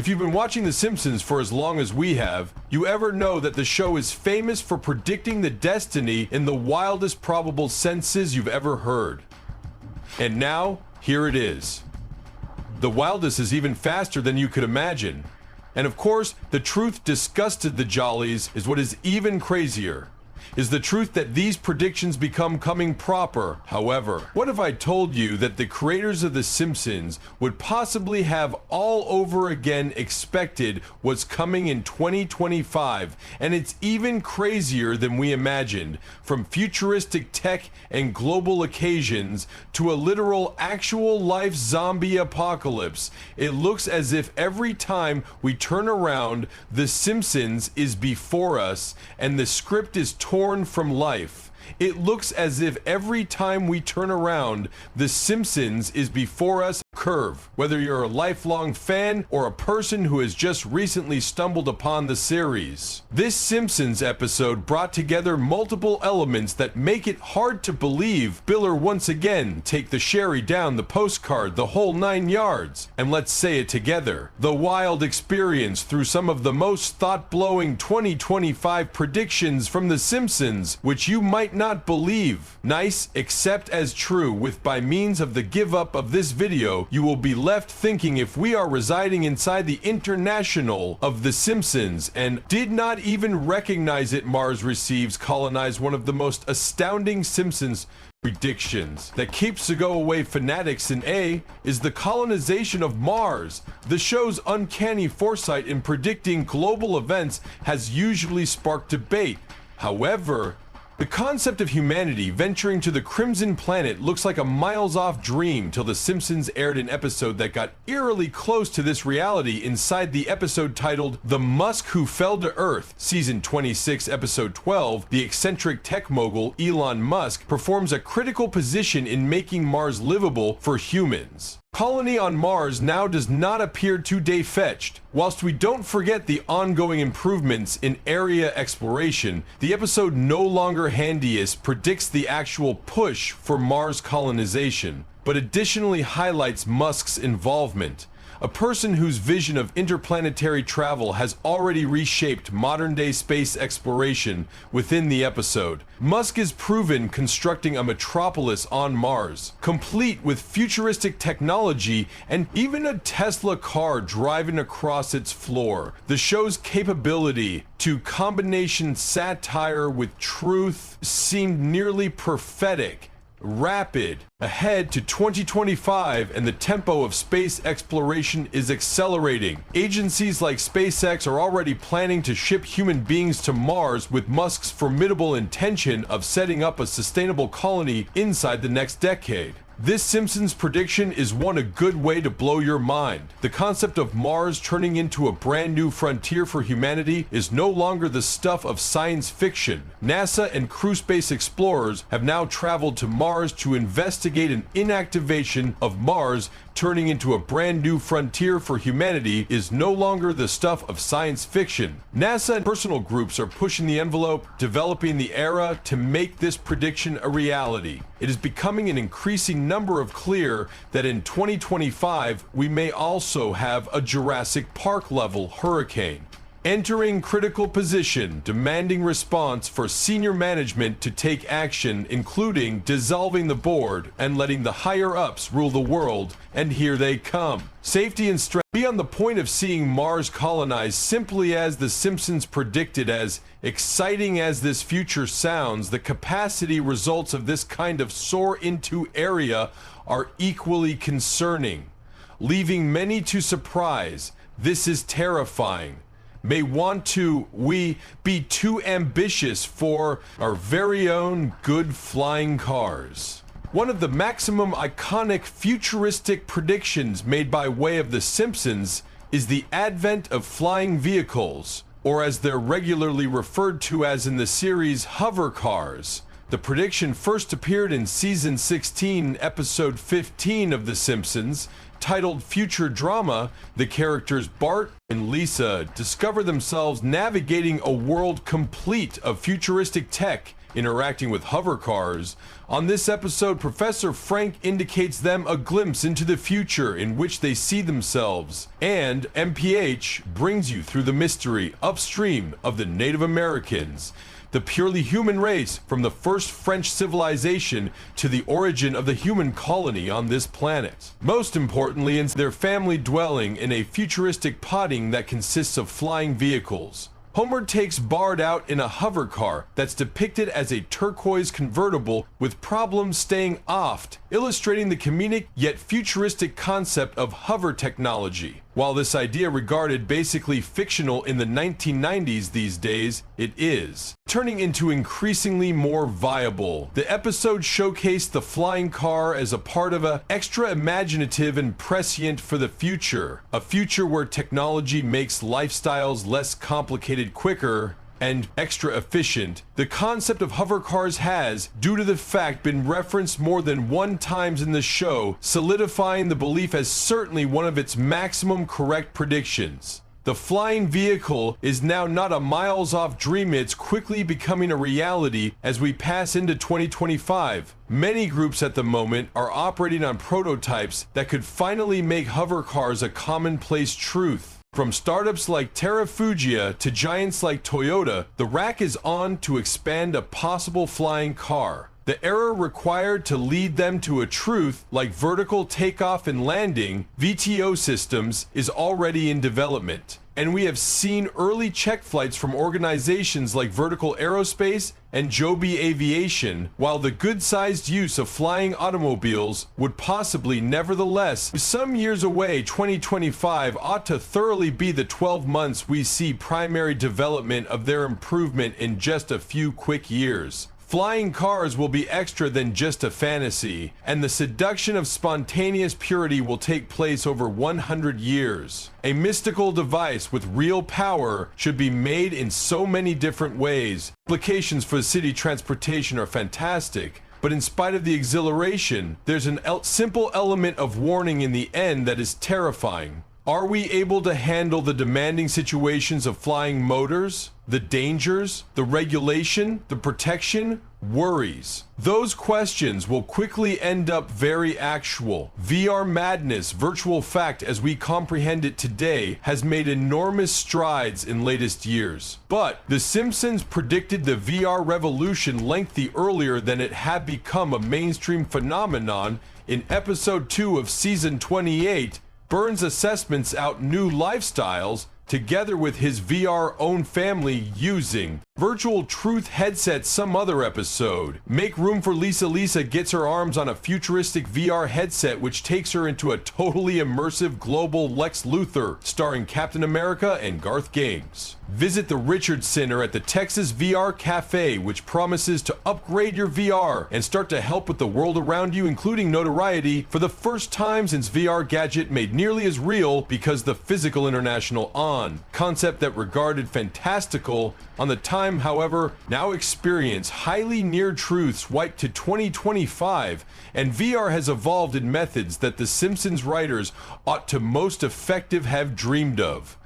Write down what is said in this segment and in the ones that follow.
If you've been watching The Simpsons for as long as we have, you ever know that the show is famous for predicting the destiny in the wildest probable senses you've ever heard. And now, here it is. The wildest is even faster than you could imagine. And of course, the truth disgusted the Jollies is what is even crazier. Is the truth that these predictions become coming proper. However, what if I told you that the creators of The Simpsons would possibly have all over again expected what's coming in 2025, and it's even crazier than we imagined, from futuristic tech and global occasions to a literal actual life zombie apocalypse. It looks as if every time we turn around, The Simpsons is before us and the script is torn from life. It looks as if every time we turn around, The Simpsons is before us. Curve. Whether you're a lifelong fan or a person who has just recently stumbled upon the series. This Simpsons episode brought together multiple elements that make it hard to believe Biller once again take the sherry down the postcard, the whole 9 yards. And let's say it together. The wild experience through some of the most thought-blowing 2025 predictions from The Simpsons, which you might not believe. Nice, accept as true, with by means of the give up of this video, you will be left thinking if we are residing inside the international of The Simpsons and did not even recognize it. Mars receives colonize. One of the most astounding Simpsons predictions that keeps the go-away fanatics in A is the colonization of Mars. The show's uncanny foresight in predicting global events has usually sparked debate. However, the concept of humanity venturing to the Crimson Planet looks like a miles-off dream till The Simpsons aired an episode that got eerily close to this reality inside the episode titled The Musk Who Fell to Earth. Season 26, Episode 12, the eccentric tech mogul Elon Musk performs a critical position in making Mars livable for humans. Colony on Mars now does not appear too day-fetched. Whilst we don't forget the ongoing improvements in area exploration, the episode No Longer Handiest predicts the actual push for Mars colonization, but additionally highlights Musk's involvement. A person whose vision of interplanetary travel has already reshaped modern-day space exploration within the episode. Musk is proven constructing a metropolis on Mars, complete with futuristic technology and even a Tesla car driving across its floor. The show's capability to combination satire with truth seemed nearly prophetic. Rapid ahead to 2025, and the tempo of space exploration is accelerating. Agencies like SpaceX are already planning to ship human beings to Mars, with Musk's formidable intention of setting up a sustainable colony inside the next decade. This Simpsons prediction is a good way to blow your mind. The concept of Mars turning into a brand new frontier for humanity is no longer the stuff of science fiction. NASA and crew space explorers have now traveled to Mars to investigate an inactivation of Mars turning into a brand new frontier for humanity is no longer the stuff of science fiction. NASA and personal groups are pushing the envelope, developing the era to make this prediction a reality. It is becoming an increasing number of clear that in 2025 we may also have a Jurassic Park level hurricane. Entering critical position, demanding response for senior management to take action, including dissolving the board and letting the higher-ups rule the world, and here they come. Safety and strength. Be on the point of seeing Mars colonized simply as The Simpsons predicted. As exciting as this future sounds, the capacity results of this kind of soar into area are equally concerning, leaving many to surprise. This is terrifying. May want to we be too ambitious for our very own good flying cars. One of the maximum iconic futuristic predictions made by way of The Simpsons is the advent of flying vehicles, or as they're regularly referred to as in the series, hover cars. The prediction first appeared in Season 16, Episode 15 of The Simpsons, titled Future Drama. The characters Bart and Lisa discover themselves navigating a world complete of futuristic tech, interacting with hover cars. On this episode, Professor Frank indicates them a glimpse into the future in which they see themselves, and MPH brings you through the mystery upstream of the Native Americans, the purely human race from the first French civilization to the origin of the human colony on this planet. Most importantly, in their family dwelling in a futuristic potting that consists of flying vehicles. Homer takes Bart out in a hover car that's depicted as a turquoise convertible with problems staying aft, illustrating the comedic yet futuristic concept of hover technology. While this idea regarded basically fictional in the 1990s these days, it is turning into increasingly more viable. The episode showcased the flying car as a part of an extra imaginative and prescient for the future, a future where technology makes lifestyles less complicated quicker and extra efficient. The concept of hover cars has, due to the fact, been referenced more than 1 time in the show, solidifying the belief as certainly one of its maximum correct predictions. The flying vehicle is now not a miles off dream, it's quickly becoming a reality as we pass into 2025. Many groups at the moment are operating on prototypes that could finally make hover cars a commonplace truth. From startups like Terrafugia to giants like Toyota, the rack is on to expand a possible flying car. The era required to lead them to a truth like vertical takeoff and landing, VTO systems, is already in development. And we have seen early check flights from organizations like Vertical Aerospace and Joby Aviation, while the good-sized use of flying automobiles would possibly nevertheless, some years away. 2025 ought to thoroughly be the 12 months we see primary development of their improvement in just a few quick years. Flying cars will be extra than just a fantasy, and the seduction of spontaneous purity will take place over 100 years. A mystical device with real power should be made in so many different ways. Applications for city transportation are fantastic, but in spite of the exhilaration, there's an simple element of warning in the end that is terrifying. Are we able to handle the demanding situations of flying motors, the dangers, the regulation, the protection, worries? Those questions will quickly end up very actual. VR madness, virtual fact as we comprehend it today, has made enormous strides in latest years. But The Simpsons predicted the VR revolution lengthy earlier than it had become a mainstream phenomenon. In episode 2 of season 28, Burns assessments out new lifestyles together with his VR own family using virtual truth headsets. Some other episode. Make room for Lisa. Lisa gets her arms on a futuristic VR headset which takes her into a totally immersive global Lex Luthor starring Captain America and Garth Games. Visit the Richard Center at the Texas VR Cafe, which promises to upgrade your VR and start to help with the world around you, including notoriety for the first time since VR gadget made nearly as real because the Physical International on. Concept that regarded fantastical on the time, however, now experience highly near truths wiped to 2025, and VR has evolved in methods that the Simpsons writers ought to most effective have dreamed of.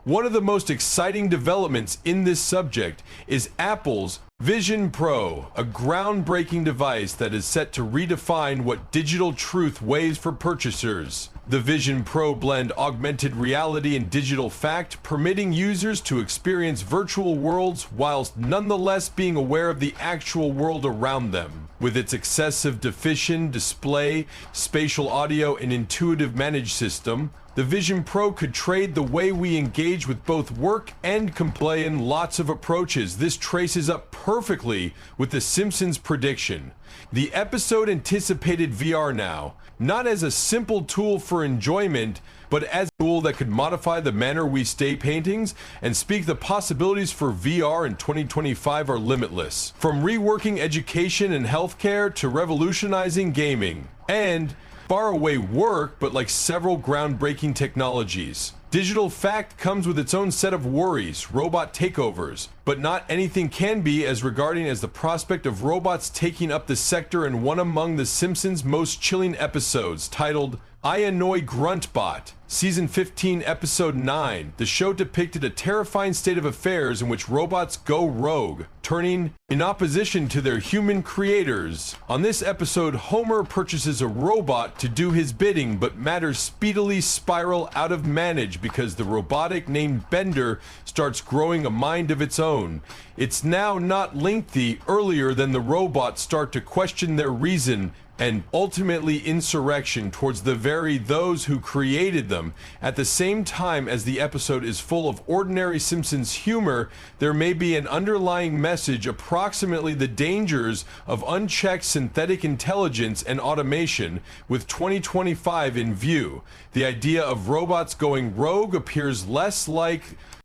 One of the most exciting developments in this subject is Apple's Vision Pro, a groundbreaking device that is set to redefine what digital truth weighs for purchasers. The Vision Pro blend augmented reality and digital fact, permitting users to experience virtual worlds whilst nonetheless being aware of the actual world around them. With its excessive definition display, spatial audio, and intuitive managed system, the Vision Pro could trade the way we engage with both work and play in lots of approaches. This traces up perfectly with The Simpsons prediction. The episode anticipated VR now, not as a simple tool for enjoyment, but as a tool that could modify the manner we stay paintings and speak. The possibilities for VR in 2025 are limitless. From reworking education and healthcare to revolutionizing gaming. And far away work, but like several groundbreaking technologies. Digital fact comes with its own set of worries, robot takeovers, but not anything can be as regarding as the prospect of robots taking up the sector in one among The Simpsons' most chilling episodes, titled I Annoy Gruntbot. Season 15, Episode 9. The show depicted a terrifying state of affairs in which robots go rogue, turning in opposition to their human creators. On this episode, Homer purchases a robot to do his bidding, but matters speedily spiral out of manage because the robotic named Bender starts growing a mind of its own. It's now not lengthy earlier than the robots start to question their reason and ultimately insurrection towards the very those who created them. At the same time as the episode is full of ordinary Simpsons humor, there may be an underlying message approximately the dangers of unchecked synthetic intelligence and automation with 2025 in view. The idea of robots going rogue appears less like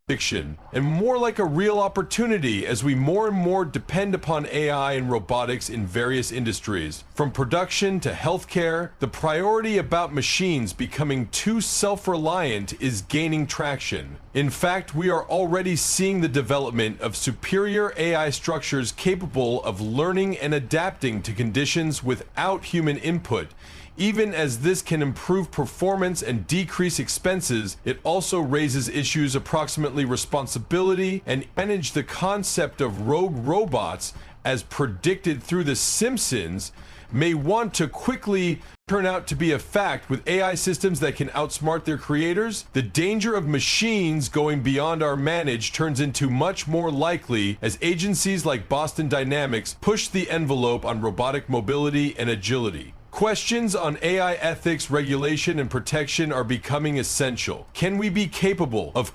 fiction and more like a real opportunity as we more and more depend upon AI and robotics in various industries. From production to healthcare, the priority about machines becoming too self-reliant is gaining traction. In fact, we are already seeing the development of superior AI structures capable of learning and adapting to conditions without human input. Even as this can improve performance and decrease expenses, it also raises issues approximately responsibility and manage the concept of rogue robots as predicted through The Simpsons may want to quickly turn out to be a fact with AI systems that can outsmart their creators. The danger of machines going beyond our manage turns into much more likely as agencies like Boston Dynamics push the envelope on robotic mobility and agility. Questions on AI ethics, regulation, and protection are becoming essential. Can we be capable of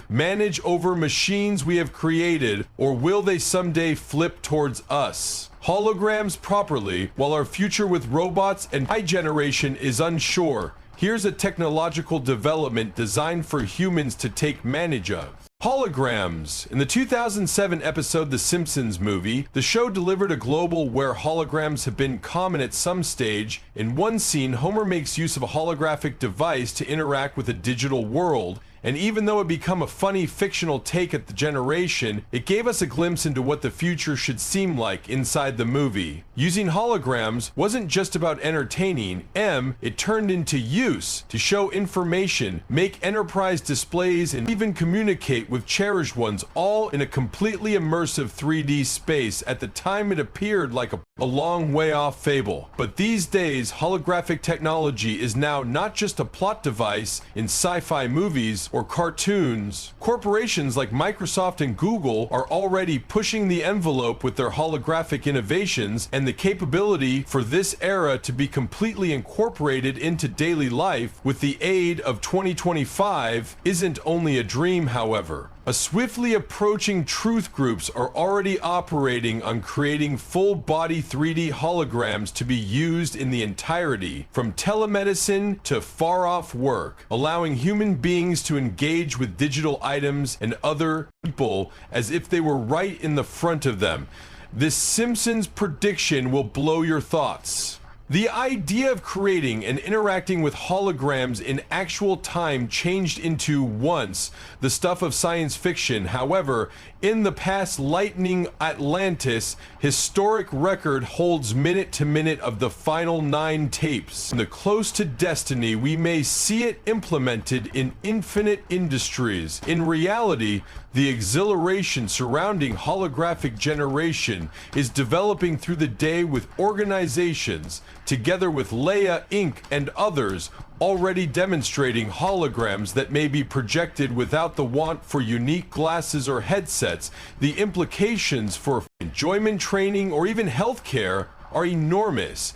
manage over machines we have created, or will they someday flip towards us? Holograms properly, while our future with robots and AI generation is unsure, here's a technological development designed for humans to take manage of. Holograms. In the 2007 episode The Simpsons movie, the show delivered a global where holograms have been common at some stage. In one scene, Homer makes use of a holographic device to interact with a digital world, and even though it became a funny fictional take at the generation, it gave us a glimpse into what the future should seem like inside the movie. Using holograms wasn't just about entertaining, it turned into use to show information, make enterprise displays, and even communicate with cherished ones, all in a completely immersive 3D space. At the time, it appeared like a long way off fable. But these days, holographic technology is now not just a plot device in sci-fi movies or cartoons. Corporations like Microsoft and Google are already pushing the envelope with their holographic innovations, and the capability for this era to be completely incorporated into daily life with the aid of 2025 isn't only a dream, however. A swiftly approaching truth groups are already operating on creating full-body 3D holograms to be used in the entirety, from telemedicine to far-off work, allowing human beings to engage with digital items and other people as if they were right in the front of them. This Simpsons prediction will blow your thoughts. The idea of creating and interacting with holograms in actual time changed into once the stuff of science fiction. However, in the past Lightning Atlantis, historic record holds minute to minute of the final 9 tapes. In the Close to Destiny, we may see it implemented in infinite industries. In reality, the exhilaration surrounding holographic generation is developing through the day with organizations, together with Leia Inc. and others, already demonstrating holograms that may be projected without the want for unique glasses or headsets. The implications for enjoyment, training, or even healthcare are enormous.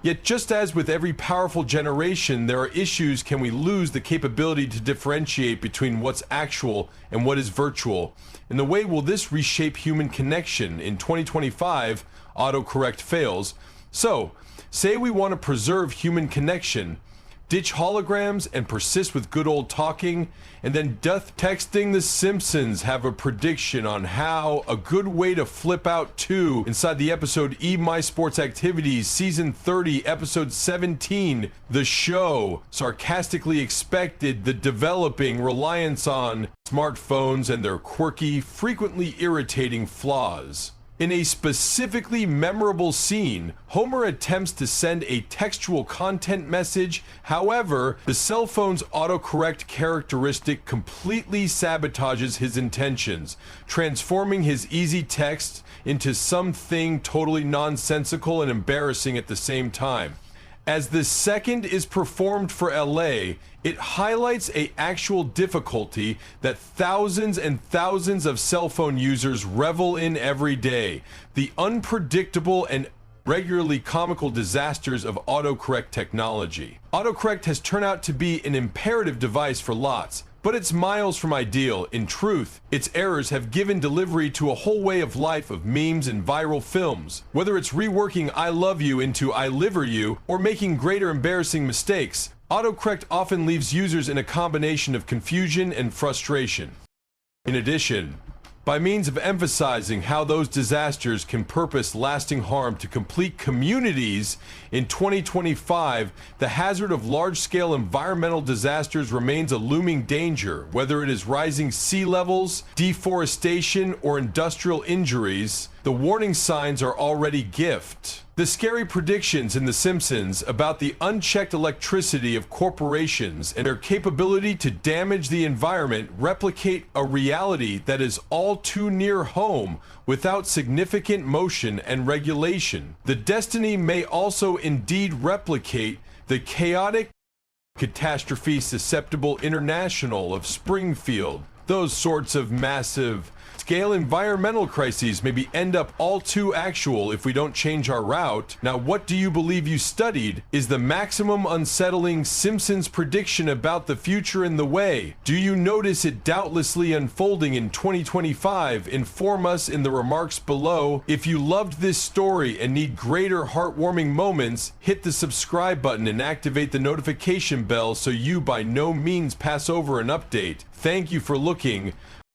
Yet just as with every powerful generation, there are issues. Can we lose the capability to differentiate between what's actual and what is virtual? In the way will this reshape human connection? In 2025, autocorrect fails. So, say we want to preserve human connection, ditch holograms and persist with good old talking, and then doth texting The Simpsons have a prediction on how a good way to flip out too inside the episode My Sports Activities Season 30 Episode 17. The show sarcastically expected the developing reliance on smartphones and their quirky, frequently irritating flaws. In a specifically memorable scene, Homer attempts to send a textual content message. However, the cell phone's autocorrect characteristic completely sabotages his intentions, transforming his easy text into something totally nonsensical and embarrassing at the same time. As the second is performed for LA, it highlights an actual difficulty that thousands and thousands of cell phone users revel in every day: the unpredictable and regularly comical disasters of autocorrect technology. Autocorrect has turned out to be an imperative device for lots, but it's miles from ideal. In truth, its errors have given delivery to a whole way of life of memes and viral films. Whether it's reworking I love you into I liver you or making greater embarrassing mistakes, autocorrect often leaves users in a combination of confusion and frustration. In addition, by means of emphasizing how those disasters can purpose lasting harm to complete communities, in 2025, the hazard of large-scale environmental disasters remains a looming danger. Whether it is rising sea levels, deforestation, or industrial injuries, the warning signs are already gift. The scary predictions in The Simpsons about the unchecked electricity of corporations and their capability to damage the environment replicate a reality that is all too near home without significant motion and regulation. The destiny may also indeed replicate the chaotic, catastrophe-susceptible International of Springfield. Those sorts of massive scale environmental crises maybe end up all too actual if we don't change our route. Now, what do you believe you studied? Is the maximum unsettling Simpsons prediction about the future in the way? Do you notice it doubtlessly unfolding in 2025? Inform us in the remarks below. If you loved this story and need greater heartwarming moments, hit the subscribe button and activate the notification bell so you by no means pass over an update. Thank you for looking.